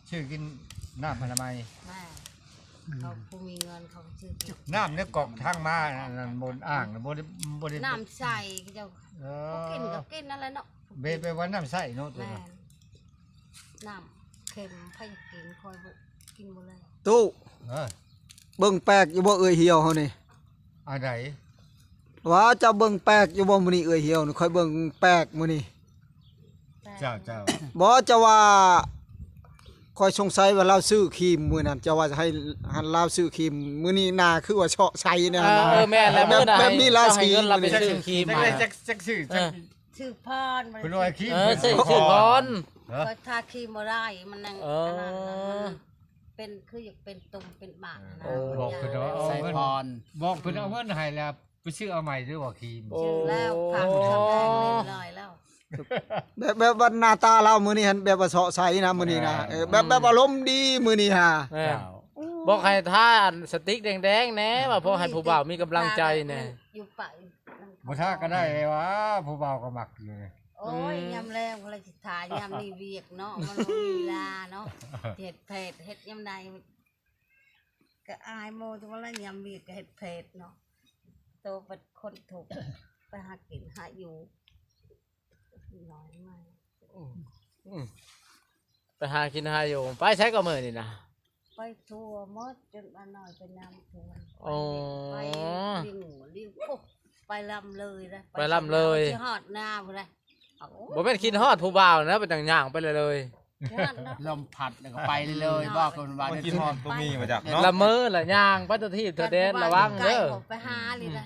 ชื่อกินน้ำอนามัยแม่เขาผู้มีเงินเขาชื่อกินน้ำเนี่ยกอกทางมาบนอ่างบนน้ำใสเจ้ากินก็กินนั่นแหละเนาะเบไปวันน้ำใสเนาะตัวน้ำเค็มไผ่กินคอยกินหมดเลยตู้เบิ่งแปลกอยู่บ่เอ่ยเหี่ยวเฮานี่อะไรว่าจะเบิ่งแปลกอยู่บ่มื้อนี้เอ่ยเหี่ยวนี่ค่อยเบิ่งแปลกมื้อนี้เจ้าบ่จะว่าค่อยสงสัยว่าเราซื้อครีมมื้อนั้นจะว่าจะให้หันเราซื้อครีมมื้อนี้หน้าคือว่าเฉาะใส่เนี่ยแม่แล้วมื้อน่ะแบบนี้ราศีเงินเราไปซื้อครีมมาจักชื่อพรคุณว่าครีมซื้อพรก็ทาครีมบ่ได้มันนั่งเป็นคืออยากเป็นตุ่มเป็นหมากนะบอกเพิ่นว่าเอาเงินบอกเพิ่นเอาเงินให้แล้วไปซื้อเอาใหม่ด้วยว่าครีมชื่อแล้วผักทำแดงเรียบร้อยแล้วแบบว่าหน้าตาเรามื้อนี้หันแบบว่าเฉาะใสนะมื้อนี้นะแบบอารมณ์ดีมื้อนี้ฮะบอกให้ท่าสติ๊กแดงๆแน่ว่าพอให้ผู้บ่าวมีกำลังใจแน่อยู่ปะบ่ท่าก็ได้เลยวะผู้บ่าวก็มักอยู่โอ้ยยำแรงคนละสิทายยำมีเวียกเนาะมันมีเวลาเนาะเห็ดเผ็ดเห็ดยำใดก็อายโมจังว่าละยำเวียกก็เห็ดเผ็ดเนาะโตเป็นคนถูกไปหากินหาอยู่น้อยมากไปหากินหาอยู่ไปใช้ก็มื้อนี่นะไปทัวร์มดจนมาหน่อยไปนำทัวร์ไปลิงปุ๊บไปลำเลยนะไปลำเลยที่ฮอดหน้าพุ่นเลยบ่แม่นคิดฮอดผู้บ่าวนะเป็นย่างไปเลยลมพัดแล้วก็ไปเลยบอกคนว่ากินฮอดบ่มีมาจากเนาะละมื้อละย่างไปตัวที่ตัวเด่นระวังเด้อไปหาเลยนะ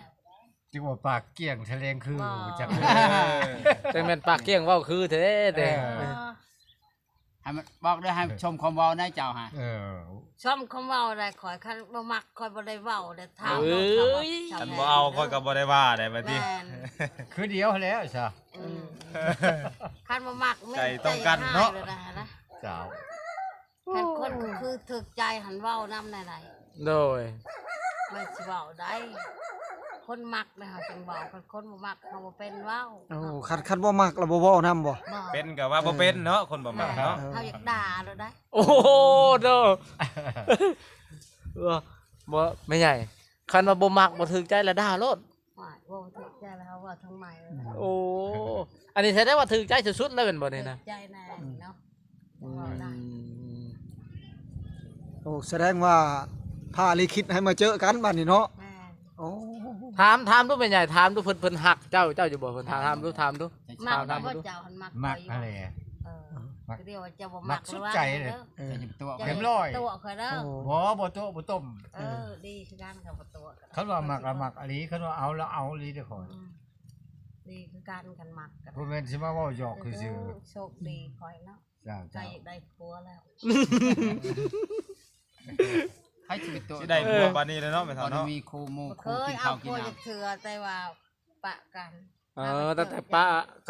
จิว่าปากเกี้ยงทะเลงคือจักแต่แม่นปากเกี้ยงเว้าคือแท้แต่ให้มันบอกด้วยให้ชมความเว้าในเจ้าฮะชมความเว้าได้ขอยคันบ่มักขอยบ่ได้เว้าได้ถามฉันบ่เอาค่อยก็บ่ได้ว่าได้บัดนี้คือเดียวแล้วใช่คันบ่มักใจต้องกันเนาะเจ้าคันคนคือถึกใจหันเว้านำไหนโดยไม่สิเว้าได้คนมักนะคะจังเว้าคนบ่มักเขาบ่เป็นเว้าคันบ่มักแล้วบ่เว้านำบ่เป็นก็ว่าบ่เป็นเนาะคนบ่มักเนาะเฮาอยากด่าแล้วได้โอ้โดบ่ไม่ใหญ่คันว่าบ่มักบ่ถึกใจแล้วด่าโลดบ่ถึกใจแล้วว่าทั้งใหม่โอ้อันนี้แสดงว่าถึกใจสุดๆแล้วเป็นบ่นี่นะใจแน่เนาะโอ้แสดงว่าพาลิขิตให้มาเจอกันบัดนี้เนาะโอ้ถามดูเป็นใหญ่ถามดูเพิ่นหักเจ้าอยู่บ่เพิ่นถามดูมักบ่เจ้าหันมักอะไรเรียกว่าเจ้าบ่มักสุดใจเลยตัวเต็มร้อยตัวเคยเด้อบ่ตัวบ่ต้มดีคือกันกับตัวเขาว่ามักอลีเขาว่าเอาแล้วเอาอลีเด้อขอดีคือกันกันมักกันบ่แม่นสิมาเว้าหยอกคือซื่อโชคดีคอยเนาะใจได้ผัวแล้วให้ชีวิตตัวสิได้ผัวปานนี้เลยเนาะแม่ท่านเนาะมีคู่หมู่คู่กินข้าวกินน้ำเถื่อแต่ว่าปะกันตั้งแต่ป้า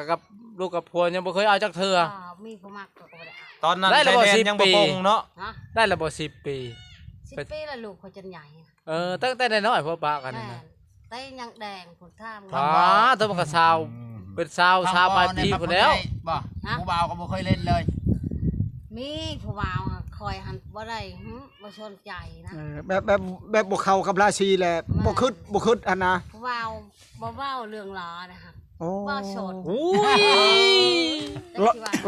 กับลูกกับผัวยังบ่เคยเอาจักเทื่อมีผู้มักก็บ่ได้ตอนนั้นได้ระบ่10ปีเนาะได้ระบ่10 ปี10 ปีแล้วลูกเขาจนใหญ่ตั้งแต่น้อยๆพวกป้ากันนะแต่ยังแดงผุนท่ามตัวมันก็สาวเป็นสาวปลายปีพุ่นแล้วบ่ผู้บ่าวก็บ่เคยเล่นเลยมีผู้บ่าวคอยหันบ่ได้บ่สนใจนะแบบบ่เข้ากับราศีแหละบ่คิดอันนะผู้บ่าวบ่เว้าเรื่องล้อนะคะบ่สนอุ้ย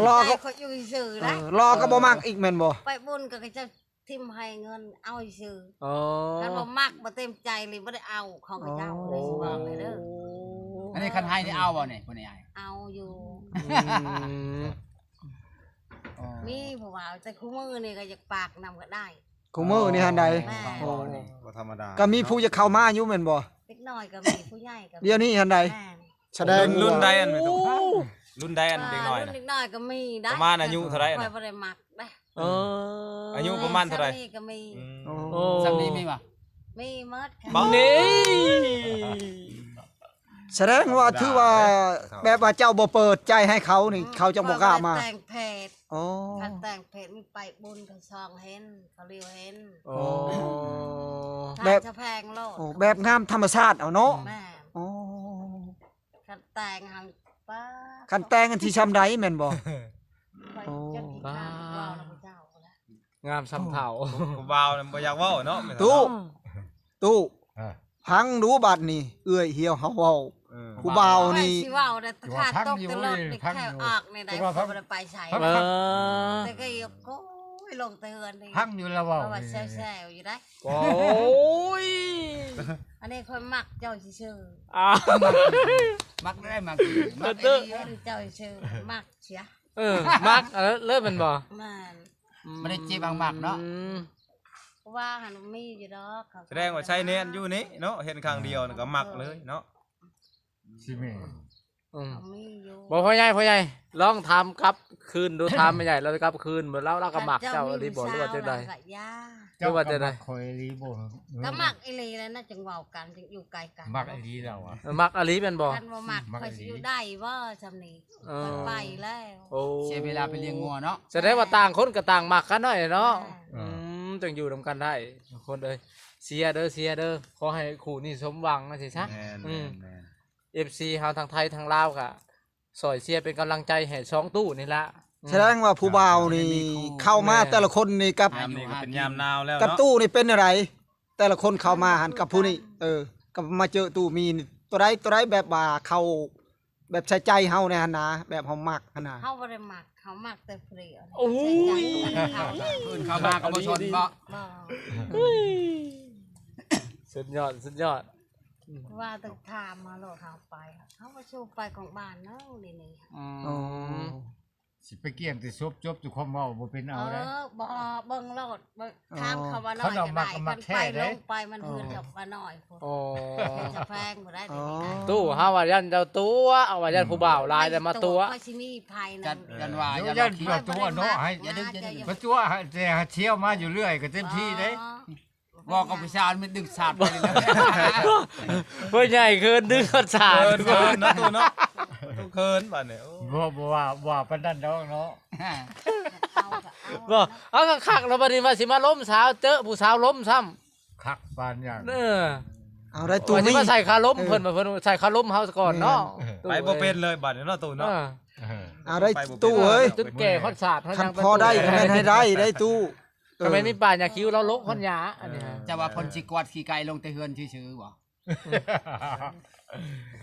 รอก็อยู่ซื่อนะรอก็บ่มักอีกแม่นบ่ไปบุญก็จะทิ่มให้เงินเอาซื่อคันบ่มักบ่เต็มใจเลยบ่ได้เอาของเจ้าเลยสิว่าไปเด้ออันนี้คันให้นี่เอาบ่นี่ผู้ใหญ่เอาอยู่มีผู้บ่าวแต่คู่มือนี่ก็อยากปากนำก็ได้คู่มือนี่หันใดบ่ธรรมดาก็มีผู้จะเข้ามาอยู่แม่นบ่เล็กน้อยก็มีผู้ใหญ่ก็เดี๋ยวนี้หันใดแสดงรุ่นใดอันไม่ต้องรุ่นใดอันเด็กน้อยนะเด็กน้อยก็มีได้ประมาณอายุเท่าไหร่น่ะบ่ได้มักได้อายุประมาณเท่าไหร่ก็มีซ้ํนี้มีบ่มีหมดบังนี้แสดงว่าถือว่าแบบว่าเจ้าบ่เปิดใจให้เขานี่เขาจะบ่กล้ามาแต่งเพศคันแต่งเพศมีไปบุญเขาซองเห็นเขาเลียวเห็นแบบจะแพงโลดแบบงามธรรมชาติเอาเนาะคันแต่งหันป้าคันแต่งกันที่ชำใดแม่นบ่ งามซ้ำเท่า ผู้บ่าวน่ะบ่อยากเว้าเนาะแม่น ตู้ เนาะ ตู้ เออ พังดูบัดนี่เอื้อยเหี่ยวเฮาเว้า เออ ผู้บ่าวนี่ สิเว้าแต่ขาดตกตลอดในแค่ออกในใดบ่ได้ไปใช้ เออ แต่ก็ยกโอ้ยลงเตือนนี่ พังอยู่แล้วเว้า เพราะว่าแซวๆอยู่ได้ โอ้ย อันนี้คนมักเจ้าชื่อ อ้าว มักได้มัก มักไอ้เรื่องเจ้าชื่อมักเสีย มักเริ่มมันบ่ มัน ไม่ได้จีบมักเนาะ อืม ว่าหันมีอยู่ดอกเขา แสดงว่าใช้แน่นอยู่นี่เนาะเห็นครั้งเดียวนี่ก็มักเลยเนาะ สิแม่ อืม เขามีอยู่ บ่พ่อใหญ่ลองทำกลับคืนดูทำไม่ใหญ่เรากลับคืนเหมือนเราก็มักเจ้ารีบ่หรือว่าจังได๋ ยา หรือว่าจะได้ คอยรีบ่ ก็มักไอ้ลีแล้วน่าจังเว้ากันจังอยู่ไกลกัน มักไอ้ดีเราอ่ะ มักอลีเป็นบ่ กันบ่มัก มัก ค่อย ไอ้ สิ ลี อยู่ได้บ่ซำนี้มันไปแล้ว โอ้ เสียเวลาไปเลี้ยงงัวเนาะ แสดงว่าต่างคนก็ต่างมักกันหน่อยเนาะ เออ จังอยู่นำกันได้คนเอ้ยเสียเด้อขอให้คู่นี้สมหวังนะสิซะ แม่น อืม แม่น FC เฮาทางไทยทางลาวก็ซอยเชียร์เป็นกำลังใจให้สองตู้นี่ละ แสดงว่าผู้บ่าวนี่เข้ามาแต่ละคนนี่กับ ยามนี้ก็เป็นยามหนาวแล้ว กับ เนาะ ตู้นี่เป็นอะไร แต่ละคนเข้ามาหันกับผู้นี่กับมาเจอตู้มีนี่ตัวใดแบบว่าเข้าแบบใช้ใจเฮาในหั่นนะแบบเฮามักหั่นนะ เขาบ่ได้มักเขามักแต่เปรี้ยว โอ้ย เขา คืนเข้ามาก็บ่ชนบ่ บ่ สุดยอด ว่าตึกถามมาโลดเขาไปเขาก็ชูไปของบ้านเนาะนี่นี่ อ๋อ สิไปเกี่ยงแต่ซบจบทุกความเว้าบ่เป็นเอาได้ บ่เบิ่งโลดเบิ่งถามเขาว่าน้อย เขา ก็ เอามั ได้ กเอามั มั ก น แท้ ไป เด้ ลงไปมันเฮือนกับว่าน้อยพุ่น โอ้ จะแพงบ่ได้เดี๋ยวนี้นะ ตู้เฮาว่ายันเจ้าตัวเอาว่ายันผู้บ่าวลายแต่มาตัว ค่อยสิมีภัย จั นะ ดยันว่า เดี๋ยว ยัน ยันตัวเนาะให้ อย่าดึงอย่าดึง ประตัวแต่เที่ยวมาอยู่เรื่อยก็เต็มที่เด้ บอกกับผู้ชายมันดึงสาดไปเลยนะ พ่อใหญ่เกินดึงคอนสา เคิ ด นเคินเนาะตู้เนาะตู้เคินบัดนี้โอ้ บ่ว่าปานนั้นดอกเนาะ เอาก็ บ่ เอา เอาคักๆแล้วบัดนี้ว่าสิมาล้มสาวเจอผู้สาวล้มซ้ำ คักปานอย่าง เออ เอาได้ตู้ ว่าสิ มี มาใส่คาล้มเพิ่นว่าเพิ่นใส่คาล้มเฮาซะก่อนเนาะ ไปบ่เป็นเลยบัดนี้เนาะตู้ เอ เนาะ อ เอาได้ตู้เอ้ย จุดแก่คอนสาดเฮา คัน ยัง พอได้ก็แม่นให้ได้ตู้ ก็ไม่มีป่าหญ้าคิ้วเราลกคอนหยาอันนี้ฮะ จะว่าพลสิกวาดขี้ไก่ลงแต่เฮือนชื่อๆบ่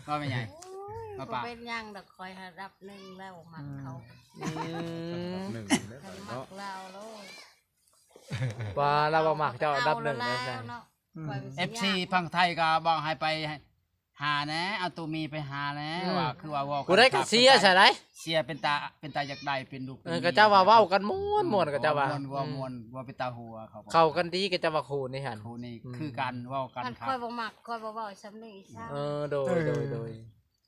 ก็ไม่ใหญ่ มา บ่ ป่ะ เป็นหยังดอกคอยหารับหนึ่งแล้วมักเขา อืม หนึ่งเด้อ คันมั เนาะ กเราโลด ว่าเราบ่มักเจ้าอันดับหนึ่ง เอา นะ แล้ จ๊ะ วเนาะคอยมันสิ FC พังไทยก็บอกให้ไปหานะเอาตัวมีไปหานะว่าคือว่าว่า กูได้ก็เสียใช่ไหม เสียเป็นตาอยากได้เป็นลูก ก็เจ้าว่าเว้ากันม่วนก็เจ้าว่า ม่วนว่าเป็นตาหัวเขา เข้ากันดีก็เจ้าว่าคู่นี่หั่น ครูนี่คือการเว้ากัน คัน ครั คอย บ บ่มักคอยบ่เว้าซ้ำนี่ซ้ำ โดย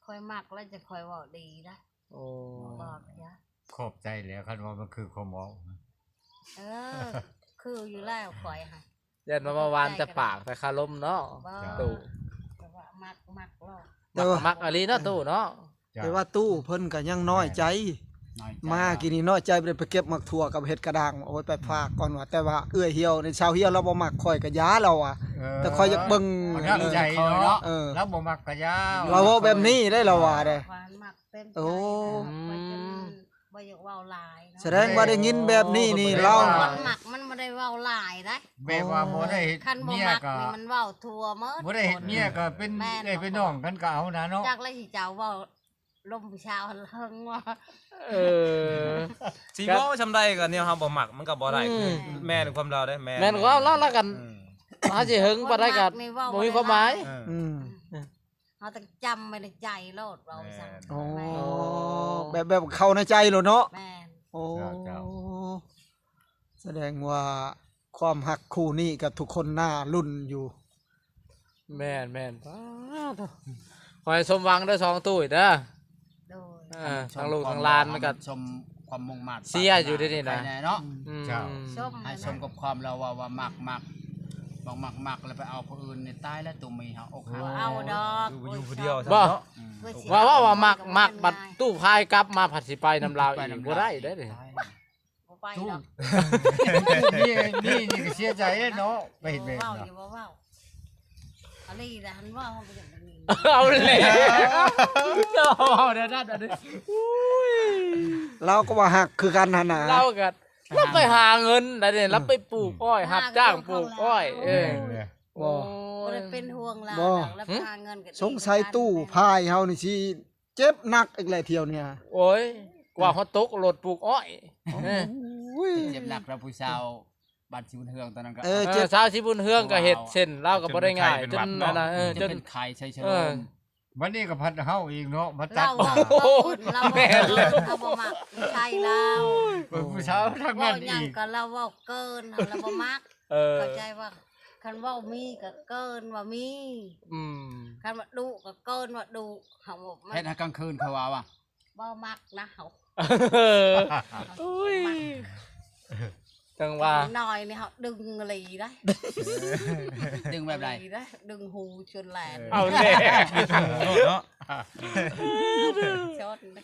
คอยมักแล้วจะคอยเว้าดีนะ โอ้ บอกอย่า ขอบใจแล้วคันว่ามันคือความเว้า เออ คืออยู่แล้วคอยค่ะ ยันมาวานแต่ปากแต่คาลมเนาะ บ่ ตู้ แต่ว่ามักเว้า แต่ว่า มักอลีเนาะตู้เนาะ แต่ว่าตู้เพิ่นก็ยังน้อยใจ น้อยใจ มากินนี่น้อยใจไปไปเก็บหมักถั่วกับเห็ดกระด้างเอาไว้ไปฝากก่อนว่าแต่ว่าเอื้อยเหี่ยวในชาวเหี่ยวเราบ่มักข่อยก็ยาเราอ่ะ แต่ข่อยอยากเบิ่ง มันน่าใจเนาะ เออ แล้วบ่มักกะยา เราเว้าแบบนี้ได้เราว่าเด้ ควานมักเต็มใจ โอ้ ไปจนบ่อยากเว้าหลายเนาะ แสดงว่าได้ยินแบบนี้นี่เรา คนมักมันบ่ได้เว้าหลายนะ แบบว่าบ่ได้เฮ็ด คันบ่ เมีย มัก ก็ นี่มันเว้าทั่วหมด บ่ได้เฮ็ดเมียก็เป็นได้เป็นน้องกันก็เอานะเนาะ จักเลยสิเจ้าเว้าลมผู้ชาวเฮิงว่า เออ สิเว้าชำใดก็แนวเฮาบ่มักมันก็บ่ได้ อืม แม่นความเราได้แม่ แม่นก็เอาแล้วกัน อืม หาสิหึงบ่ได้กันบ่มีความหมาย เออ อืม เฮาต้องจำไว้ในใจโลดเว้าซั่น โอ้ แม่น แบบเข้าในใจโลดเนาะ แม่น โอ้แสดงว่าความหักคู่นี้กับทุกคนหน้ารุ่นอยู่ แม่นขอให้สมหวังเด้อสองตู้เด้อ โดย ทางลูกทางหลานมันก็ ชมความมุ่งมั่น เสียอยู่ที่นี่นะ ไปเนาะ อืม ส้ม ให้ชมกับความเราว่ามักบอกมักแล้วไปเอาผู้อื่นในใต้แล้วตัวมีเฮาอกหัก บ่เอาดอก อยู่ผู้เดียวซะ บ่ เนาะ เพื่อสิ ว่ามักบัดตู้พายกลับมาผัดสิไปนำลาวอีกบ่ได้เด้อ บ่ไปดอก นี่ก็เสียใจเนาะไปเห็นแบบ เว้าอ นั้น ยู่บ่เว้าอะไรนะหันว่าเฮาบ่อย่างนี้ เอาเลยเอาเดี๋ยวนั่น เราก็ว่าหักคือกันหั่นน่ะ เราก็ รับไปหาเงินได้เนี่ยรับไปปลูกอ้อยรับจ้างปลูกอ้อยโอ้ บ่ได้เป็นห่วงเรา บ่ ดอกแล้วหาเงินก็ดี สงสัยตู้พายเฮานี่สิเจ็บหนักอีกแล้วเที่ยวเนี่ย โอ้ยกว่าเขาตกรถปลูกอ้อยเออ อุ้ย เจ็บหนักแล้วผู้สาวบ้านชิบุญเฮืองตอนนั้นก็ เจ็บ ชาวชิบุญเฮืองก็เฮ็ดเส้นเล่าก็บ่ได้ง่ายจนนั่นน่ะจน จน เป็นไข่ใช้เช เอ ล อ ม วันนี้ก็พัดเฮาอีกเนาะมาตั เรา ด บ่ หน้า เรา แม่นเลย เราบ่มักใช่เรา ผู้สาวทาง เว้า นั้น หยัง อีก ก็เราเว้าเกินเราบ่มัก เออ เข้าใจว่าคันเว้ามีก็เกินว่ามี อืม คันว่าดุก็เกินว่าดุเฮาบ่มั เฮ็ดให้กลางคืนเขาว่าว่ะ บ่มักนะเฮา อุ้ยจังว่า น้อยนี่เฮาดึงหลีได้ ดึงแบบใด หลีได้ดึงหูจนแหลน เอาแน่ เนาะ ชดนะ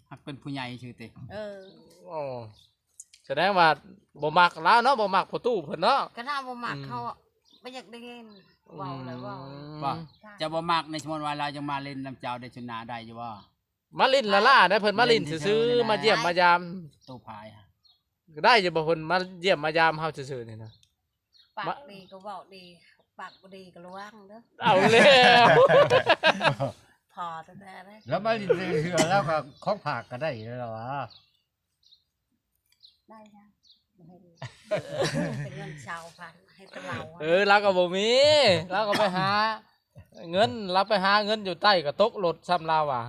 หักเป็นผู้ใหญ่ชื่อติ เออ โอ้แสดงว่าบ่มักแล้วเนาะบ่มักประตูเพิ่นเนาะ ก็ถ้าบ่มักเขาอะบ่อยากได้เงินเว้าเลยเว้า ว่าจะบ่มักในสมมุติว่าเราจะมาเล่นน้ำเจ้าได้ชนะได้อยู่บ่ มาลินละล่าได้เพิ่นมาลินซื่อๆมาเยี่ยมมายาม ตู้พายฮะ ได้อยู่บ่เพิ่นมาเยี่ยมมายามเฮาซื่อๆนี่นะ ปากดีก็เว้าดีปากบ่ดีก็ระวังเด้อ เอาแล้ว พอแต่ได้ แล้วมาลินเถื่อแล้วก็ของผักก็ได้แล้ววะ ได้ยังบ่ให้เป็นเงินชาวพันให้แตเราอะ เราก็บ่มีเราก็ไปหา เงินเราไปหาเงินอยู่ใต้ก็ตกรถซ้ำเราว่ะ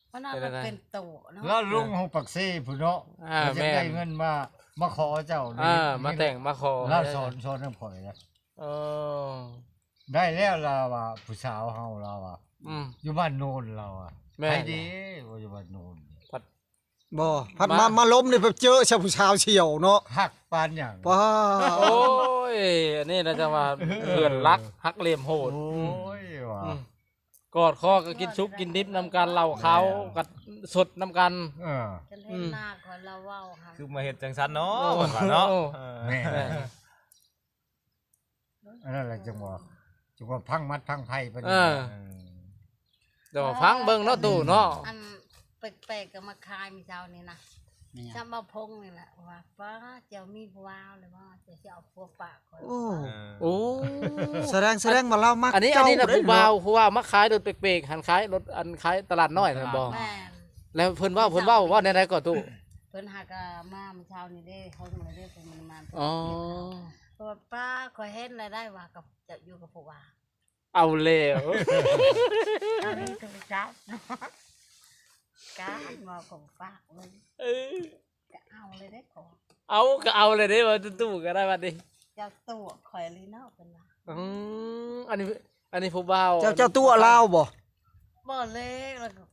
เพราะนั่นมันเป็นตัวเนาะ แล้วลุงของปักซี่ผู้เนาะ แม่ จะได้เงินมาขอเจ้า มาแต่งมาขอ แล้วสอนน้ำข่อยนะ เออ ได้แล้วเราอ่ะผู้สาวเฮาเราอ่ะ อืม อยู่บ้านโนนเราอ่ะ แม่ ไปดีว่าอยู่บ้านโนน บ่พัดมาล้มนี่แบบเจอชาวผู้ชาวเฉียวเนาะ หักปานอย่าง ว้า โอ้ยอันนี้นะจะว่าเพื่อนรักฮักเหลี่ยมโหด โอ้ยว่ะ กอดคอก็กินซุปกินดิบนำกันเหล่าเขากัดสดนำกัน จนเห็นหน้าก่อนเราเว้าค่ะ คือมาเฮ็ดจังซั่นเนาะว่าเนาะ แม่อันนั้นแหละจังหวะพังมัดพังไพ่ไป เดี๋ยวฟังเบิ่งเนาะตู่เนาะ อันแปลกๆก็มาคายมีเจ้านี่นะ นี่ จำบ่พงนี่แหละว่าป้าเจ้ามีผัวเลยว่าจะเอาผัวปากคน โอ้ โอ้ แสดงมาเรามัก อันนี้ เจ้า นะ ได้ ผู้บ่าวผู้ว่ามาขายรถเป๊กๆหันขายรถอันขายตลาดน้อยนะบ่ แม่น แล้วเพิ่นว่าในใดก็ตู่ เพิ่นหากะมาเมื่อเช้านี่เด้เขาจังเลยเด้เพิ่นมันมา อ๋อ เพราะว่าป้าคอยเห็นรายได้ว่ากับจะอยู่กับผัว เอาแล้ว อันนี้ก็ไปจับเนาะการมาของฝากเลยก็เอาเลยได้ของ เอาก็เอาเลยเด้ว่าตู่ก็ได้บัดนี้ เจ้าตัวคอยลีเนาะเพิ่นว่า อันนี้ผู้บ่าว เจ้าตัวลาวบ่ บ่เลยแล้วก็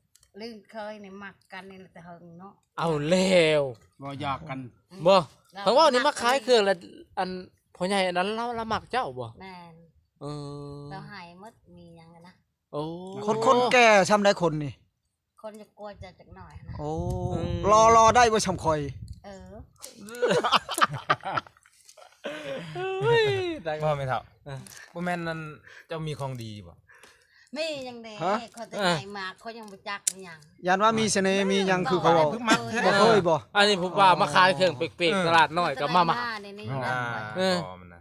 ลืมเคยนี่มักกันนี่แต่เฮิงเนาะ เอาแล้ว บ่หยอกกัน บ่เพราะว่านี่มาขายเครื่องแล้วอันพ่อใหญ่อันนั้นเรามักเจ้าบ่ แม่น เออ เราหายหมดมีหยังอะนะ โอ้ คนแก่ทำได้คนนี่ คนจะกลัวจะจักหน่อยนะ โอ้รอได้บ่ชำคอย เออ เฮ้ยได้ ว่าไม่เท่าบ่แม่นนั่นเจ้ามีของดีบ่ มีหยังเด้เขาจะใหญ่มากเขายังบ่จักมีหยัง ยันว่ามีเสน่ห์มีหยังคือเขาบอก คือมักแท้ บ่เคยบ่ อันนี้ผมว่ามาขายเครื่องเป๊กๆตลาดน้อยกับมา ในนี่นะ พอมันนะ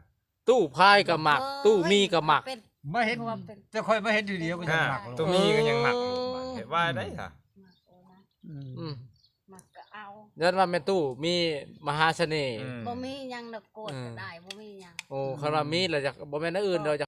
ตู้พายกับหมัก ตู้มีกับหมัก เป็น ไม่เห็นจะคอยไม่เห็นอยู่เดียวก็จะหนัก ตัวมีก็ยังหมักเห็นว่าได้ค่ะ อืม มักก็เอา ยันว่าแม่ตู้มีมหาเสน่ห์ บ่มีหยังดอกโกดก็ได้บ่มีหยัง โอ้คันว่ามีแล้วจะบ่แม่นอันอื่นเราจะ